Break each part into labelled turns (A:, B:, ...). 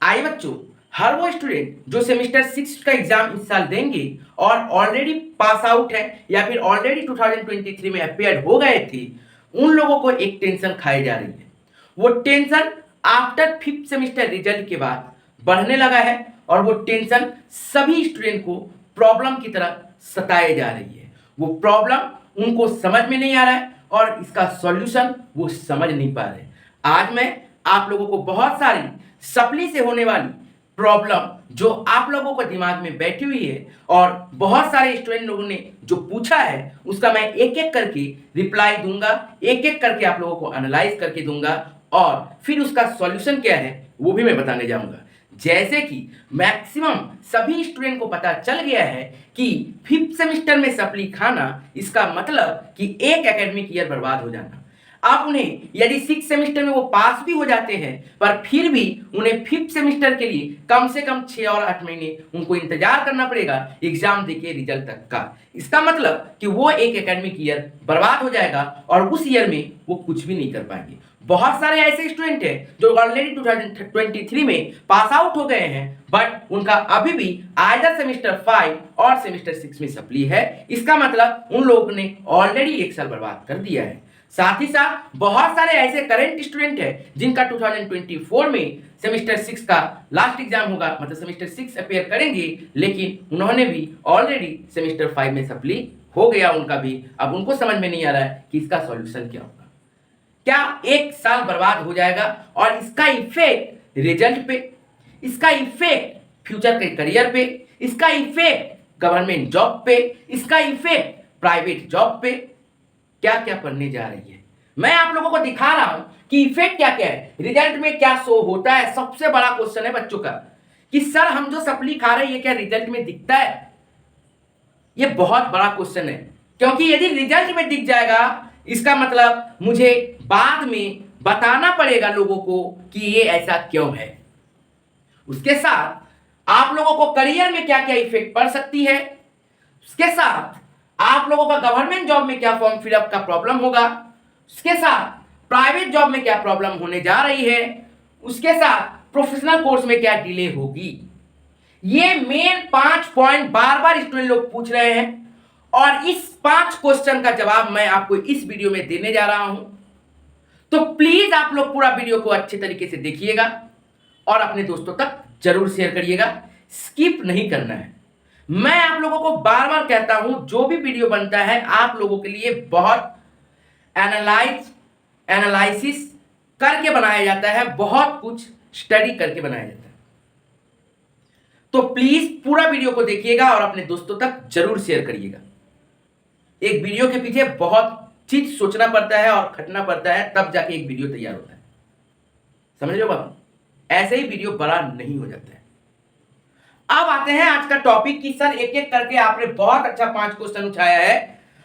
A: आइए बच्चों, हर वो स्टूडेंट जो सेमेस्टर 6 का एग्जाम इस साल देंगे और ऑलरेडी पास आउट है या फिर ऑलरेडी 2023 में अपेयर हो गए थे, उन लोगों को एक टेंशन खाई जा रही है। वो tension after 5th semester result के बाद बढ़ने लगा है और वो टेंशन सभी स्टूडेंट को प्रॉब्लम की तरह सताए जा रही है। वो प्रॉब्लम उनको समझ में नहीं आ रहा है और इसका सॉल्यूशन वो समझ नहीं पा रहे। आज मैं आप लोगों को बहुत सारी सप्ली से होने वाली प्रॉब्लम जो आप लोगों को दिमाग में बैठी हुई है और बहुत सारे स्टूडेंट लोगों ने जो पूछा है उसका मैं एक एक करके रिप्लाई दूंगा, एक एक करके आप लोगों को एनालाइज करके दूंगा और फिर उसका सॉल्यूशन क्या है वो भी मैं बताने जाऊंगा। जैसे कि मैक्सिमम सभी स्टूडेंट को पता चल गया है कि 5th सेमेस्टर में सप्ली खाना इसका मतलब कि एक एकेडमिक ईयर बर्बाद हो जाना। आप उन्हें यदि 6th सेमेस्टर में वो पास भी हो जाते हैं पर फिर भी उन्हें 5th सेमेस्टर के लिए कम से कम 6 और 8 महीने उनको इंतजार करना पड़ेगा एग्जाम देके रिजल्ट तक का। इसका मतलब कि वो एक एकेडमिक ईयर बर्बाद हो जाएगा और उस ईयर में वो कुछ भी नहीं कर पाएंगे। बहुत सारे ऐसे स्टूडेंट हैं जो ऑलरेडी 2023 में पास आउट हो गए हैं बट उनका अभी भी आइदर सेमेस्टर 5 और सेमेस्टर 6 में सप्ली है। इसका मतलब उन लोगों ने ऑलरेडी एक साल बर्बाद कर दिया है। साथ ही साथ बहुत सारे ऐसे करंट स्टूडेंट हैं जिनका 2024 में सेमेस्टर 6 का लास्ट एग्जाम होगा, मतलब सेमेस्टर 6 अपेयर करेंगे, लेकिन उन्होंने भी ऑलरेडी सेमेस्टर 5 में सप्ली हो गया उनका भी। अब उनको समझ में नहीं आ रहा है कि इसका सॉल्यूशन क्या होगा। क्या एक साल बर्बाद हो जाएगा और इसका इफेक्ट रिजल्ट पे, इसका इफेक्ट फ्यूचर के करियर पे, इसका इफेक्ट गवर्नमेंट जॉब पे, इसका इफेक्ट प्राइवेट जॉब पे क्या क्या पढ़ने जा रही है। मैं आप लोगों को दिखा रहा हूं कि इफेक्ट क्या क्या है, रिजल्ट में क्या शो होता है। सबसे बड़ा क्वेश्चन है बच्चों का कि सर हम जो सप्ली खा रहे हैं ये क्या रिजल्ट में दिखता है। ये बहुत बड़ा क्वेश्चन है क्योंकि यदि रिजल्ट में दिख जाएगा इसका मतलब मुझे बाद में बताना पड़ेगा लोगों को कि ये ऐसा क्यों है। उसके साथ आप लोगों को करियर में क्या क्या इफेक्ट पड़ सकती है, उसके साथ आप लोगों का गवर्नमेंट जॉब में क्या फॉर्म फिलअप का प्रॉब्लम होगा, उसके साथ प्राइवेट जॉब में क्या प्रॉब्लम होने जा रही है, उसके साथ प्रोफेशनल कोर्स में क्या डिले होगी। ये मेन 5 पॉइंट बार बार स्टूडेंट लोग पूछ रहे हैं और इस 5 क्वेश्चन का जवाब मैं आपको इस वीडियो में देने जा रहा हूं। तो प्लीज आप लोग पूरा वीडियो को अच्छे तरीके से देखिएगा और अपने दोस्तों तक जरूर शेयर करिएगा, स्किप नहीं करना है। मैं आप लोगों को बार बार कहता हूं जो भी वीडियो बनता है आप लोगों के लिए बहुत एनालिसिस करके बनाया जाता है, बहुत कुछ स्टडी करके बनाया जाता है। तो प्लीज पूरा वीडियो को देखिएगा और अपने दोस्तों तक जरूर शेयर करिएगा। एक वीडियो के पीछे बहुत चीज सोचना पड़ता है और खटना पड़ता है तब जाके एक वीडियो तैयार होता है, समझ लो बाबू। ऐसे ही वीडियो बड़ा नहीं हो जाता है। अब आते हैं आज का टॉपिक कि सर एक एक करके आपने बहुत अच्छा 5 क्वेश्चन उठाया है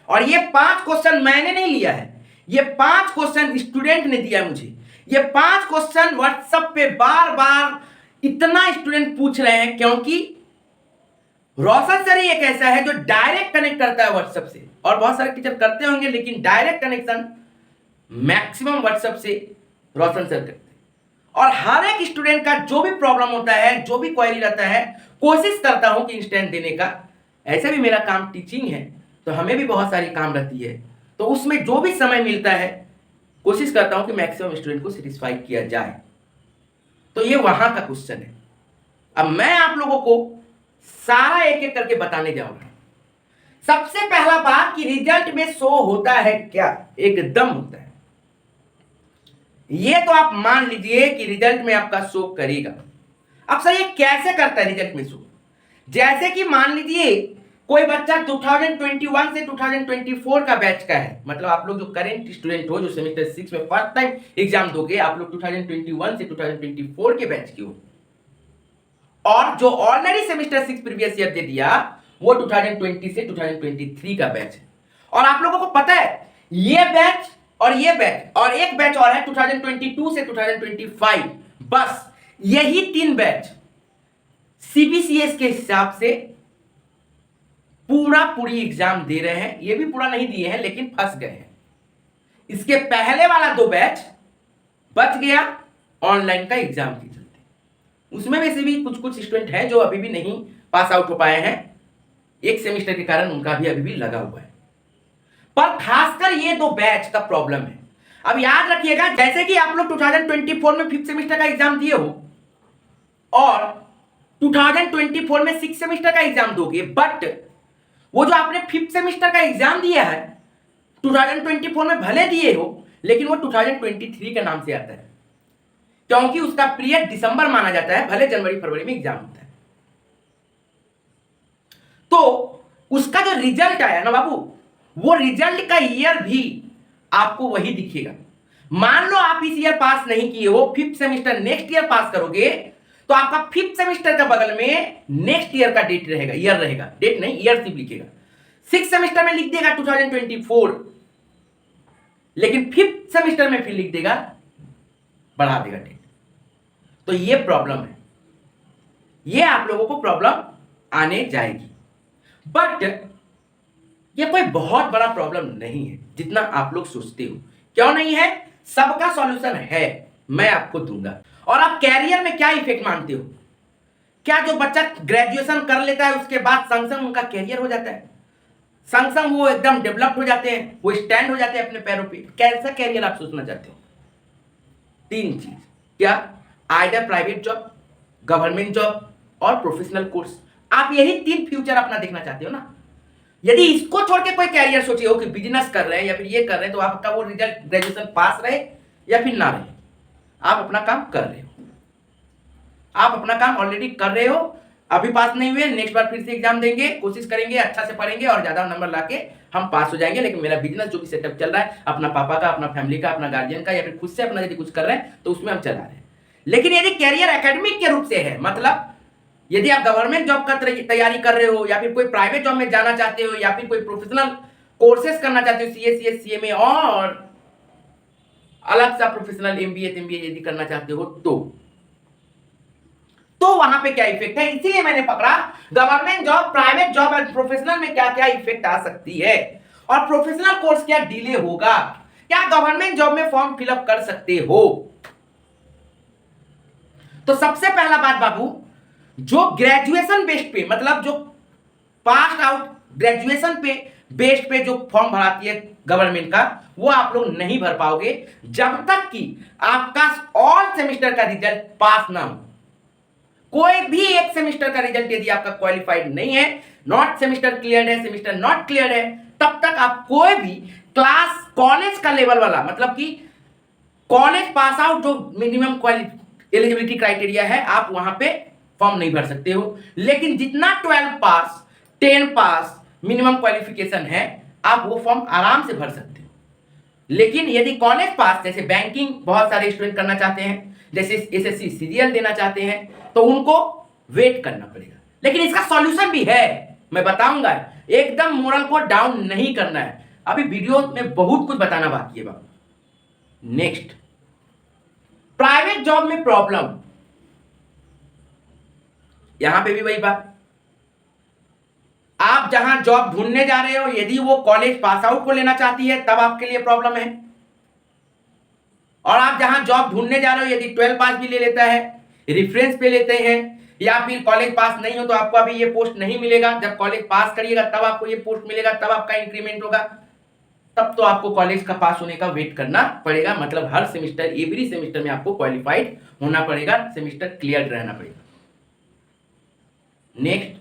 A: और ये 5 क्वेश्चन मैंने नहीं लिया है, ये 5 क्वेश्चन स्टूडेंट ने दिया मुझे। ये 5 क्वेश्चन व्हाट्सएप पे बार बार इतना स्टूडेंट पूछ रहे हैं क्योंकि रोशन सर ही एक ऐसा है जो डायरेक्ट कनेक्ट करता है व्हाट्सएप से, और बहुत सारे टीचर करते होंगे लेकिन डायरेक्ट कनेक्शन मैक्सिमम व्हाट्सएप से रोशन सर करते हैं। और हर एक स्टूडेंट का जो भी प्रॉब्लम होता है, जो भी क्वेरी रहता है, कोशिश करता हूं कि इंस्टेंट देने का। ऐसे भी मेरा काम टीचिंग है तो हमें भी बहुत सारी काम रहती है, तो उसमें जो भी समय मिलता है कोशिश करता हूं कि मैक्सिमम स्टूडेंट को सेटिस्फाई किया जाए। तो ये वहां का क्वेश्चन है। अब मैं आप लोगों को सारा एक एक करके बताने जाऊंगा। सबसे पहला बात कि रिजल्ट में शो होता है क्या, एकदम होता है। ये तो आप मान लीजिए कि रिजल्ट में आपका शो करेगा। अब सर ये कैसे करता है रिजल्ट में शो? जैसे कि मान लीजिए कोई बच्चा 2021 से 2024 का बैच का है, मतलब आप लोग जो करेंट स्टूडेंट हो, जो सेमेस्टर 6 में फर्स्ट टाइम एग्जाम दोगे, आप लोग 2021 से 2024 के बैच के हो, और जो ऑलरेडी सेमेस्टर 6 प्रीवियस ईयर दे दिया वो 2020 से 2023 का बैच है। और आप लोगों को पता है ये बैच और ये बैच और एक बैच और है 2022 से 2025, बस यही 3 बैच सीबीसीएस के हिसाब से पूरी एग्जाम दे रहे हैं। ये भी पूरा नहीं दिए हैं लेकिन फंस गए हैं। इसके पहले वाला 2 बैच बच गया ऑनलाइन का एग्जाम के चलते। उसमें वैसे भी कुछ कुछ स्टूडेंट हैं जो अभी भी नहीं पास आउट हो पाए हैं, एक सेमेस्टर के कारण उनका भी अभी भी लगा हुआ है। पर खासकर ये दो बैच का प्रॉब्लम है। अब याद रखिएगा, जैसे कि आप लोग 2024 में 5th सेमेस्टर का एग्जाम दिए हो और 2024 में 6th सेमेस्टर का एग्जाम दोगे, बट वो जो आपने 5th सेमेस्टर का एग्जाम दिया है 2024 में भले दिए हो, लेकिन वो 2023 के नाम से आता है, क्योंकि उसका पीरियड दिसंबर माना जाता है, भले जनवरी फरवरी में एग्जाम होता है। तो उसका जो रिजल्ट आया ना बाबू, वो रिजल्ट का ईयर भी आपको वही दिखेगा। मान लो आप इस ईयर पास नहीं किए हो, 5th सेमेस्टर नेक्स्ट ईयर पास करोगे, तो आपका 5th सेमेस्टर का बगल में नेक्स्ट ईयर का डेट रहेगा, ईयर रहेगा, डेट नहीं ईयर सिर्फ लिखेगा। 6th सेमेस्टर में लिख देगा 2024, लेकिन 5th सेमेस्टर में फिर लिख देगा, बढ़ा देगा डेट। तो ये प्रॉब्लम है, ये आप लोगों को प्रॉब्लम आने जाएगी, बट ये कोई बहुत बड़ा प्रॉब्लम नहीं है जितना आप लोग सोचते हो। क्यों नहीं है? सबका सॉल्यूशन है, मैं आपको दूंगा। और आप कैरियर में क्या इफेक्ट मानते हो? क्या जो बच्चा ग्रेजुएशन कर लेता है उसके बाद संग संग उनका कैरियर हो जाता है, संग संग वो एकदम डेवलप्ड हो जाते हैं, वो स्टैंड हो जाते हैं अपने पैरों पे? कैसा कैरियर आप सोचना चाहते हो? 3 चीज, क्या? Either private job, government job और प्रोफेशनल कोर्स। आप यही 3 फ्यूचर अपना देखना चाहते हो ना। यदि इसको छोड़ के कोई कैरियर सोचे हो कि बिजनेस कर रहे हैं या फिर ये कर रहे हैं, तो आपका वो रिजल्ट ग्रेजुएशन पास रहे या फिर ना रहे, आप अपना काम कर रहे हो, आप अपना काम ऑलरेडी कर रहे हो। अभी पास नहीं हुए, नेक्स्ट बार फिर से एग्जाम देंगे, कोशिश करेंगे, अच्छा से पढ़ेंगे और ज्यादा नंबर लाके हम पास हो जाएंगे। लेकिन मेरा बिजनेस जो भी सेटअप चल रहा है, अपना पापा का, अपना फैमिली का, अपना गार्जियन का, या फिर खुद से अपना यदि कुछ कर रहे हैं तो उसमें हम चला रहे हैं। लेकिन यदि कैरियर एकेडमिक के रूप से है, मतलब यदि आप गवर्नमेंट जॉब का तैयारी कर रहे हो या फिर कोई प्राइवेट जॉब में जाना चाहते हो या फिर कोई प्रोफेशनल कोर्सेज करना चाहते हो, सीए, सीएस, सीएमए और अलग सा प्रोफेशनल एमबीए यदि करना चाहते हो, तो वहां पे क्या इफेक्ट है, इसीलिए मैंने पकड़ा गवर्नमेंट जॉब, प्राइवेट जॉब और प्रोफेशनल में क्या क्या इफेक्ट आ सकती है, और प्रोफेशनल कोर्स क्या डिले होगा, क्या गवर्नमेंट जॉब में फॉर्म फिलअप कर सकते हो। तो सबसे पहला बात बाबू, जो ग्रेजुएशन बेस्ड पे, मतलब जो पास आउट ग्रेजुएशन पे बेस्ड पे जो फॉर्म भराती है गवर्नमेंट का, वो आप लोग नहीं भर पाओगे जब तक कि आपका ऑल सेमेस्टर का रिजल्ट पास ना हो। कोई भी एक सेमेस्टर का रिजल्ट यदि आपका क्वालिफाइड नहीं है, नॉट सेमेस्टर क्लियर है, सेमेस्टर नॉट क्लियर है, तब तक आप कोई भी क्लास कॉलेज का लेवल वाला, मतलब कि कॉलेज पास आउट जो मिनिमम एलिजिबिलिटी क्राइटेरिया है, आप वहां पे फॉर्म नहीं भर सकते हो। लेकिन जितना 12 पास, 10 पास मिनिमम क्वालिफिकेशन है, आप वो फॉर्म आराम से भर सकते हो। लेकिन यदि कॉलेज पास, जैसे बैंकिंग बहुत सारे स्टूडेंट करना चाहते हैं, जैसे एसएससी सीरियल देना चाहते हैं, तो उनको वेट करना पड़ेगा। लेकिन इसका सॉल्यूशन भी है, मैं बताऊंगा। एकदम मोरल को डाउन नहीं करना है, अभी वीडियो में बहुत कुछ बताना बाकी है बाबू। नेक्स्ट, प्राइवेट जॉब में प्रॉब्लम, यहां पे भी वही बात, आप जहां जॉब ढूंढने जा रहे हो, यदि वो कॉलेज पास आउट को लेना चाहती है तब आपके लिए प्रॉब्लम है, और आप जहां जॉब ढूंढने जा रहे हो यदि 12 पास भी ले लेता है, रेफरेंस पे लेते हैं, या फिर कॉलेज पास नहीं हो तो आपको अभी ये पोस्ट नहीं मिलेगा, जब कॉलेज पास करिएगा तब आपको ये पोस्ट मिलेगा, तब आपका इंक्रीमेंट होगा, तब तो आपको कॉलेज का पास होने का वेट करना पड़ेगा। मतलब हर सेमेस्टर, एवरी सेमेस्टर में आपको क्वालिफाइड होना पड़ेगा, सेमेस्टर क्लियर रहना पड़ेगा। नेक्स्ट,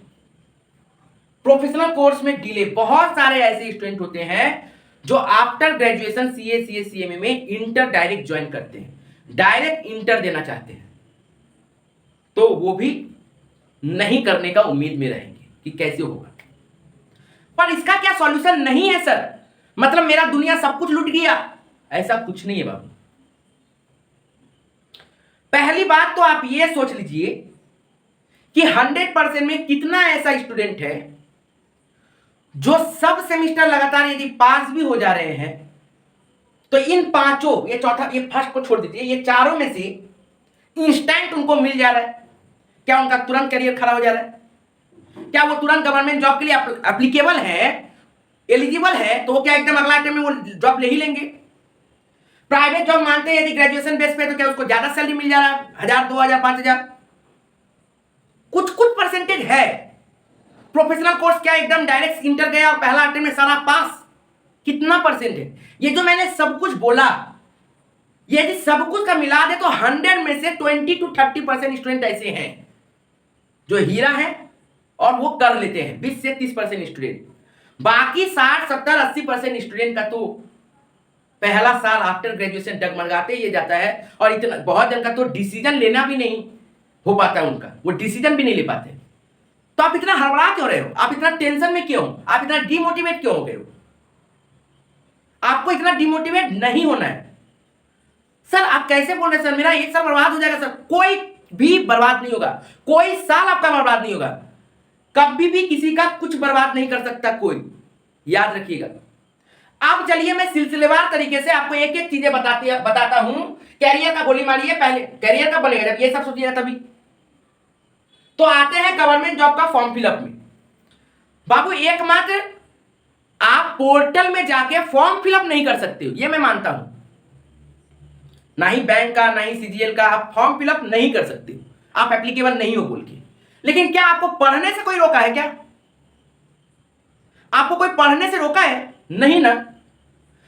A: प्रोफेशनल कोर्स में डिले। बहुत सारे ऐसे स्टूडेंट होते हैं जो after graduation CA, CS, CMA में इंटर डायरेक्ट ज्वाइन करते हैं, डायरेक्ट इंटर देना चाहते हैं, तो वो भी नहीं करने का उम्मीद में रहेंगे कि कैसे होगा। पर इसका क्या सॉल्यूशन नहीं है सर, मतलब मेरा दुनिया सब कुछ लूट गया, ऐसा कुछ नहीं है बाबू। पहली बात तो आप ये सोच लीजिए कि 100% में कितना ऐसा स्टूडेंट है जो सब सेमेस्टर लगातार यदि पास भी हो जा रहे हैं, तो इन पांचों, ये चौथा, ये फर्स्ट को छोड़ दीजिए, ये चारों में से इंस्टेंट उनको मिल जा रहा है, क्या उनका तुरंत करियर खड़ा हो जा रहा है? क्या वो तुरंत गवर्नमेंट जॉब के लिए एप्लीकेबल है, एलिजिबल है? तो क्या एकदम अगला टाइम में वो जॉब ले ही लेंगे? प्राइवेट जॉब मानते हैं यदि ग्रेजुएशन बेस पे, तो क्या उसको ज्यादा सैलरी मिल जा रहा है, 1000, 2000, 5000? कुछ कुछ परसेंटेज है। प्रोफेशनल कोर्स क्या एकदम डायरेक्ट इंटर गया और पहला अटेम्प्ट में सारा पास? कितना परसेंट है? ये जो मैंने सब कुछ बोला, यदि सब कुछ का मिला दे तो 100 में से 20 to 30% स्टूडेंट ऐसे हैं जो हीरा है और वो कर लेते हैं, 20 से 30% स्टूडेंट। बाकी 60, 70, 80% स्टूडेंट का तो पहला साल आफ्टर ग्रेजुएशन डगमगाते ही जाता है, और इतना बहुत जन का तो डिसीजन लेना भी नहीं हो पाता उनका, वो डिसीजन भी नहीं ले पाते। तो आप इतना हड़बड़ा क्यों रहे हो? आप इतना टेंशन में क्यों हो? आप इतना डिमोटिवेट क्यों हो गए हो? आपको इतना डिमोटिवेट नहीं होना है। सर आप कैसे बोल रहे हैं? सर मेरा एक साल बर्बाद हो जाएगा। सर कोई भी बर्बाद नहीं होगा, कोई साल आपका बर्बाद नहीं होगा, कभी भी किसी का कुछ बर्बाद नहीं कर सकता कोई, याद रखिएगा। अब चलिए मैं सिलसिलेवार तरीके से आपको एक एक चीजें बताता हूं। कैरियर का गोली मारिए। पहले कैरियर कब बनेगा? जब ये सब सोचिएगा तभी। तो आते हैं गवर्नमेंट जॉब का फॉर्म फिलअप में। बाबू एकमात्र आप पोर्टल में जाके फॉर्म फिलअप नहीं कर सकते हो, ये मैं मानता हूं। ना ही बैंक का, ना ही सीजीएल का आप फॉर्म फिलअप नहीं कर सकते हो, आप एप्लीकेबल नहीं हो बोल के। लेकिन क्या आपको पढ़ने से कोई रोका है? क्या आपको कोई पढ़ने से रोका है? नहीं ना।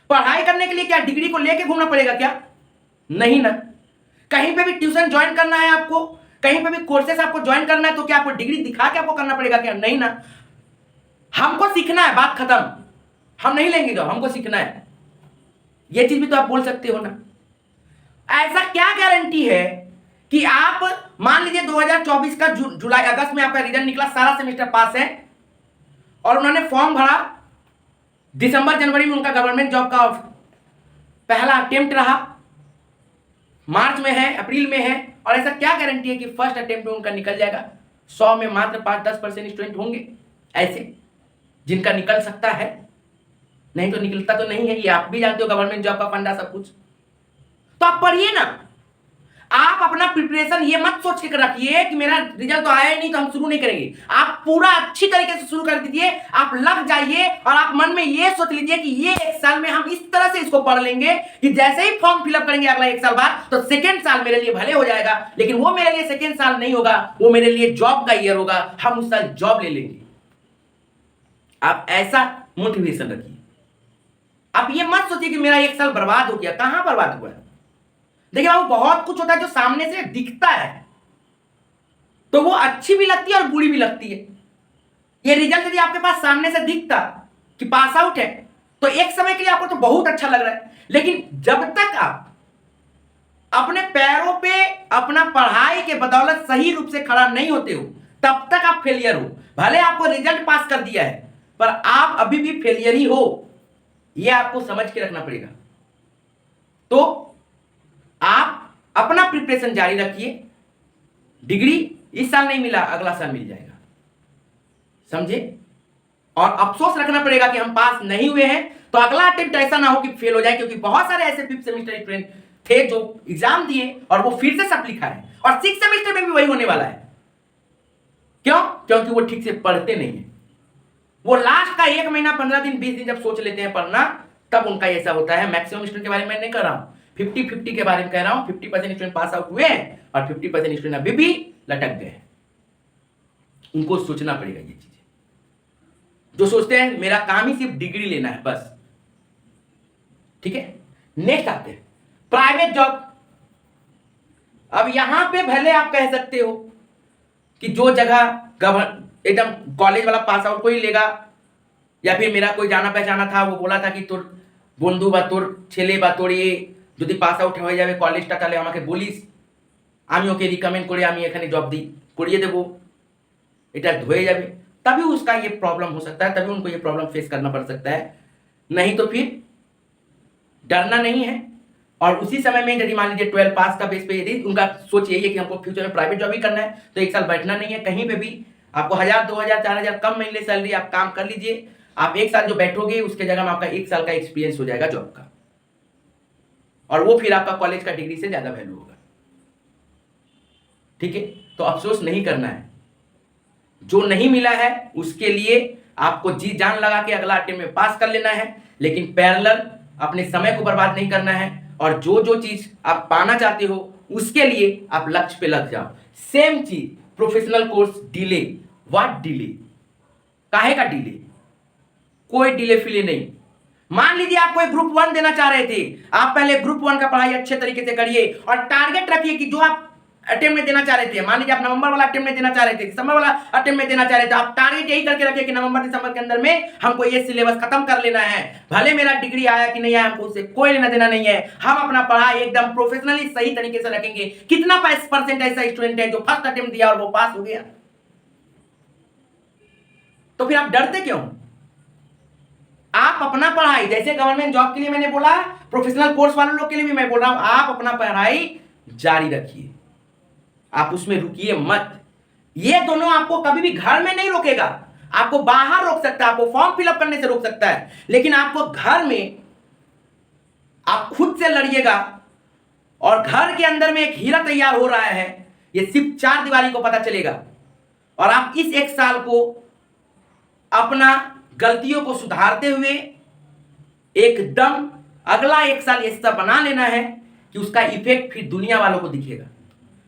A: पढ़ाई करने के लिए क्या डिग्री को लेके घूमना पड़ेगा? क्या नहीं ना। कहीं पे भी ट्यूशन ज्वाइन करना है आपको, कहीं पे भी कोर्सेस आपको ज्वाइन करना है, तो क्या आपको डिग्री दिखा के आपको करना पड़ेगा? क्या नहीं ना। हमको सीखना है, बात खत्म। हम नहीं लेंगे जॉब, हमको सीखना है। ये चीज भी तो आप बोल सकते हो ना। ऐसा क्या गारंटी है कि आप मान लीजिए 2024 का जुलाई अगस्त में आपका रिजल्ट निकला, सारा सेमेस्टर पास है, और उन्होंने फॉर्म भरा, दिसंबर जनवरी में उनका गवर्नमेंट जॉब का पहला अटेम्प्ट रहा, मार्च में है, अप्रैल में है, और ऐसा क्या गारंटी है कि फर्स्ट अटेम्प्ट में उनका निकल जाएगा? 100 में मात्र 5-10% स्टूडेंट होंगे ऐसे जिनका निकल सकता है, नहीं तो निकलता तो नहीं है। ये आप भी जानते हो, गवर्नमेंट जॉब का फंडा सब कुछ। तो आप पढ़िए ना। आप अपना प्रिपरेशन ये मत सोच के रखिए कि मेरा रिजल्ट तो आया ही नहीं तो हम शुरू नहीं करेंगे। आप पूरा अच्छी तरीके से शुरू कर दीजिए, आप लग जाइए, और आप मन में ये सोच लीजिए कि ये एक साल में हम इस तरह से इसको पढ़ लेंगे कि जैसे ही फॉर्म फिलअप करेंगे अगला एक साल बाद, तो सेकेंड साल मेरे लिए भले हो जाएगा, लेकिन वो मेरे लिए सेकेंड साल नहीं होगा, वो मेरे लिए जॉब का ईयर होगा, हम उस साल जॉब ले लेंगे। आप ऐसा मोटिवेशन रखिए। आप ये मत सोचिए कि मेरा एक साल बर्बाद हो गया। कहां बर्बाद हुआ है? देखिए बाबू, बहुत कुछ होता है जो सामने से दिखता है, तो वो अच्छी भी लगती है और बुरी भी लगती है। ये रिजल्ट यदि आपके पास सामने से दिखता कि पास आउट है, तो एक समय के लिए आपको तो बहुत अच्छा लग रहा है, लेकिन जब तक आप अपने पैरों पे अपना पढ़ाई के बदौलत सही रूप से खड़ा नहीं होते हो, तब तक आप फेलियर हो। भले आपको रिजल्ट पास कर दिया है, पर आप अभी भी फेलियर ही हो, यह आपको समझ के रखना पड़ेगा। तो आप अपना प्रिपरेशन जारी रखिए। डिग्री इस साल नहीं मिला, अगला साल मिल जाएगा, समझे? और अफसोस रखना पड़ेगा कि हम पास नहीं हुए हैं, तो अगला अटेम्प्ट ऐसा ना हो कि फेल हो जाए, क्योंकि बहुत सारे ऐसे 5th सेमेस्टर स्टूडेंट थे जो एग्जाम दिए और वो फिर से सब लिखा है, और 6th सेमेस्टर में भी वही होने वाला है। क्यों? क्योंकि वो ठीक से पढ़ते नहीं है। वो लास्ट का 1 महीना, 15 दिन, 20 दिन जब सोच लेते हैं पढ़ना, तब उनका ऐसा होता है। मैक्सिमम स्टूडेंट के बारे में नहीं कर रहा हूं, 50-50 के बारे में कह रहा हूं। 50% स्टूडेंट पास आउट हुए हैं और 50% स्टूडेंट अभी भी लटक गए। उनको सोचना पड़ेगा ये चीजें। जो सोचते हैं मेरा काम ही सिर्फ डिग्री लेना है बस, ठीक है। नेक्स्ट आते हैं प्राइवेट जॉब। अब यहां पे भले आप कह सकते हो कि जो जगह एकदम कॉलेज वाला पास आउट को ही लेगा, या फिर मेरा कोई जाना पहचाना था, वो बोला था कि तोर बंधु बा, तोर छेले बा, তোর যদি পাস আউট হয়ে যাবে কলেজটা, তাহলে আমাকে বলিস, আমি ওকে রিকমেন্ড করে আমি এখানে জব দিই, করিয়ে দেবো, এটা হয়ে যাবে। तभी उसका ये प्रॉब्लम हो सकता है, तभी उनको ये प्रॉब्लम फेस करना पड़ सकता है। नहीं तो फिर डरना नहीं है। और उसी समय में यदि मान लीजिए 12 पास का बेस पे यदि उनका सोच यही है कि हमको फ्यूचर में प्राइवेट जॉब ही करना है, तो एक साल बैठना नहीं है। कहीं पे भी आपको 1000, 2000, 4000 कम महीने सैलरी, आप काम कर लीजिए। आप एक साल जो बैठोगे उसके जगह में आपका 1 साल का एक्सपीरियंस हो जाएगा जॉब का, और वो फिर आपका कॉलेज का डिग्री से ज्यादा वैल्यू होगा, ठीक है। तो अफसोस नहीं करना है। जो नहीं मिला है उसके लिए आपको जी जान लगा के अगला अटेम्प्ट में पास कर लेना है, लेकिन पैरेलल अपने समय को बर्बाद नहीं करना है, और जो जो चीज आप पाना चाहते हो उसके लिए आप लक्ष्य पे लग जाओ। सेम चीज professional course delay. What delay? काहे का डिले? कोई डिले फिले नहीं। मान लीजिए आप कोई ग्रुप 1 देना चाह रहे थे, आप पहले ग्रुप 1 का पढ़ाई अच्छे तरीके से करिए और टारगेट रखिए कि जो आप अटेम्प्ट में देना चाह रहे थे, मान लीजिए आप नवंबर वाला अटेम्प्ट में देना चाह रहे थे, दिसंबर वाला अटेम्प्ट में देना चाह रहे थे, आप टारगेट यही करके रखिए कि नवंबर दिसंबर के अंदर में हमको ये सिलेबस खत्म कर लेना है। भले मेरा डिग्री आया कि नहीं आया, हमको उससे कोई लेना देना नहीं है। हम अपना पढ़ाई एकदम प्रोफेशनली सही तरीके से रखेंगे। कितना % ऐसा स्टूडेंट है जो फर्स्ट अटेम्प्ट दिया और वो पास हो गया? तो फिर आप डरते क्यों? आप अपना पढ़ाई, जैसे गवर्नमेंट जॉब के लिए मैंने बोला, प्रोफेशनल कोर्स वाले लोग के लिए भी मैं बोल रहा हूं, आप अपना पढ़ाई जारी रखिए, आप उसमें रुकिए मत। ये दोनों आपको कभी भी घर में नहीं रोकेगा, आपको बाहर रोक सकता है, आपको फॉर्म फिलअप करने से रोक सकता है, लेकिन आपको घर में आप खुद से लड़िएगा। और घर के अंदर में एक हीरा तैयार हो रहा है, ये सिर्फ 4 दीवारी को पता चलेगा। और आप इस 1 साल को अपना गलतियों को सुधारते हुए एकदम अगला 1 साल ऐसा बना लेना है कि उसका इफेक्ट फिर दुनिया वालों को दिखेगा।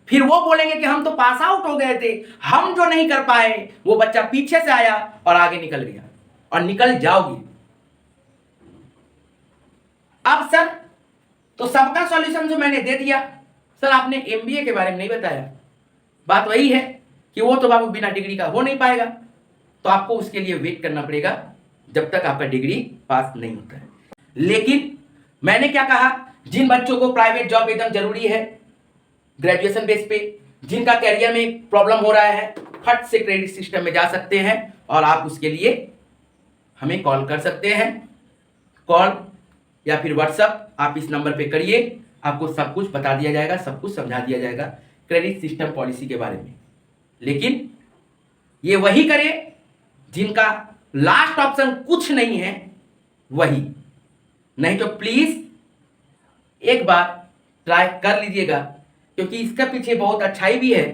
A: फिर वो बोलेंगे कि हम तो पास आउट हो गए थे, हम जो नहीं कर पाए वो बच्चा पीछे से आया और आगे निकल गया, और निकल जाओगे। अब सर तो सबका सॉल्यूशन जो मैंने दे दिया, सर आपने एमबीए के बारे में नहीं बताया। बात वही है कि वो तो बाबू बिना डिग्री का हो नहीं पाएगा, तो आपको उसके लिए वेट करना पड़ेगा जब तक आपका डिग्री पास नहीं होता है। लेकिन मैंने क्या कहा, जिन बच्चों को प्राइवेट जॉब एकदम जरूरी है ग्रेजुएशन बेस पे, जिनका करियर में प्रॉब्लम हो रहा है, फट से क्रेडिट सिस्टम में जा सकते हैं और आप उसके लिए हमें कॉल कर सकते हैं। कॉल या फिर व्हाट्सएप आप इस नंबर पे करिए, आपको सब कुछ बता दिया जाएगा, सब कुछ समझा दिया जाएगा क्रेडिट सिस्टम पॉलिसी के बारे में। लेकिन ये वही करे जिनका लास्ट ऑप्शन कुछ नहीं है, वही। नहीं तो प्लीज एक बार ट्राई कर लीजिएगा, क्योंकि इसके पीछे बहुत अच्छाई भी है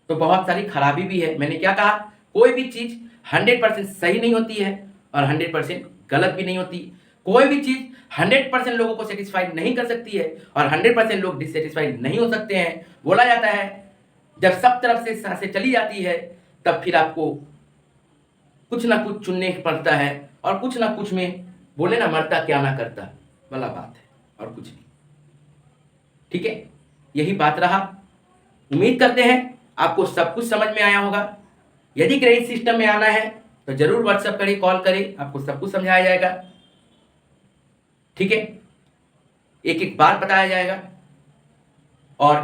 A: तो बहुत सारी खराबी भी है। मैंने क्या कहा, कोई भी चीज 100% सही नहीं होती है और 100% गलत भी नहीं होती। कोई भी चीज 100% लोगों को सेटिस्फाइड नहीं कर सकती है और 100% लोग डिससेटिस्फाइड नहीं हो सकते हैं। बोला जाता है जब सब तरफ से सांसें चली जाती है तब फिर आपको कुछ ना कुछ चुनने पड़ता है, और कुछ ना कुछ में बोले ना मरता क्या ना करता वाला बात है, और कुछ नहीं। ठीक है, यही बात रहा। उम्मीद करते हैं आपको सब कुछ समझ में आया होगा। यदि क्रेडिट सिस्टम में आना है तो जरूर व्हाट्सएप करें, कॉल करें, आपको सब कुछ समझाया जाएगा। ठीक है, एक एक बार बताया जाएगा। और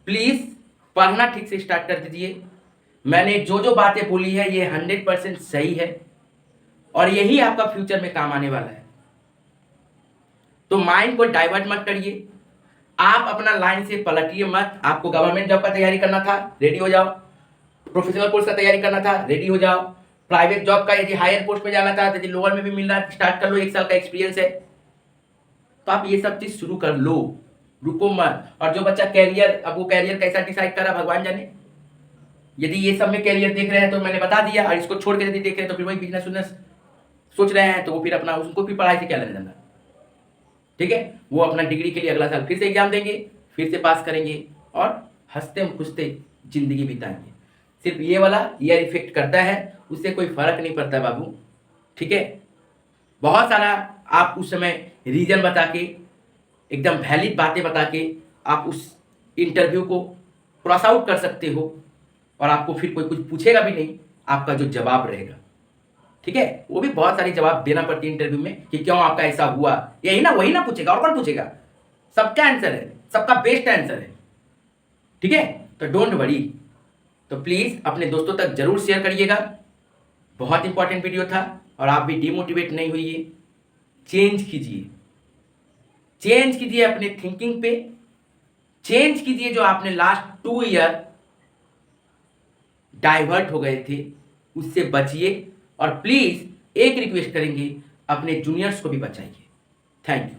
A: प्लीज पढ़ना ठीक से स्टार्ट कर दीजिए। मैंने जो जो बातें बोली है ये 100% सही है और यही आपका फ्यूचर में काम आने वाला है। तो माइंड को डाइवर्ट मत करिए, आप अपना लाइन से पलटिए मत। आपको गवर्नमेंट जॉब का तैयारी करना था, रेडी हो जाओ। प्रोफेशनल कोर्स का तैयारी करना था, रेडी हो जाओ। प्राइवेट जॉब का यदि हायर पोस्ट में जाना था, यदि लोअर में भी मिल रहा है, स्टार्ट कर लो। 1 साल का एक्सपीरियंस है तो आप ये सब चीज शुरू कर लो, रुको मत। और जो बच्चा कैरियर, अब वो कैरियर कैसा डिसाइड करा भगवान जाने। यदि ये सब में कैरियर देख रहे हैं तो मैंने बता दिया, और इसको छोड़ के यदि देख रहे हैं तो फिर वही बिजनेस सोच रहे हैं, तो वो फिर अपना, उसको फिर पढ़ाई से क्या लेना देना। ठीक है, वो अपना डिग्री के लिए अगला साल फिर से एग्जाम देंगे, फिर से पास करेंगे और हंसते खुशते जिंदगी बिताएंगे। सिर्फ ये वाला ईयर इफेक्ट करता है, उससे कोई फर्क नहीं पड़ता बाबू। ठीक है, बहुत सारा आप उस समय रीजन बता के, एकदम वैलिड बातें बता के आप उस इंटरव्यू को क्रॉस आउट कर सकते हो और आपको फिर कोई कुछ पूछेगा भी नहीं, आपका जो जवाब रहेगा। ठीक है, वो भी बहुत सारी जवाब देना पड़ती है इंटरव्यू में कि क्यों आपका ऐसा हुआ, यही ना वही ना पूछेगा, और कौन पूछेगा। सबका आंसर है, सबका बेस्ट आंसर है। ठीक है, तो डोंट वरी। तो प्लीज अपने दोस्तों तक जरूर शेयर करिएगा। बहुत इंपॉर्टेंट वीडियो था और आप भी डिमोटिवेट नहीं हुई। चेंज कीजिए, चेंज कीजिए अपने थिंकिंग पे, चेंज कीजिए जो आपने लास्ट 2 ईयर डाइवर्ट हो गए थे उससे बचिए। और प्लीज एक रिक्वेस्ट करेंगे, अपने जूनियर्स को भी बचाइए। Thank you.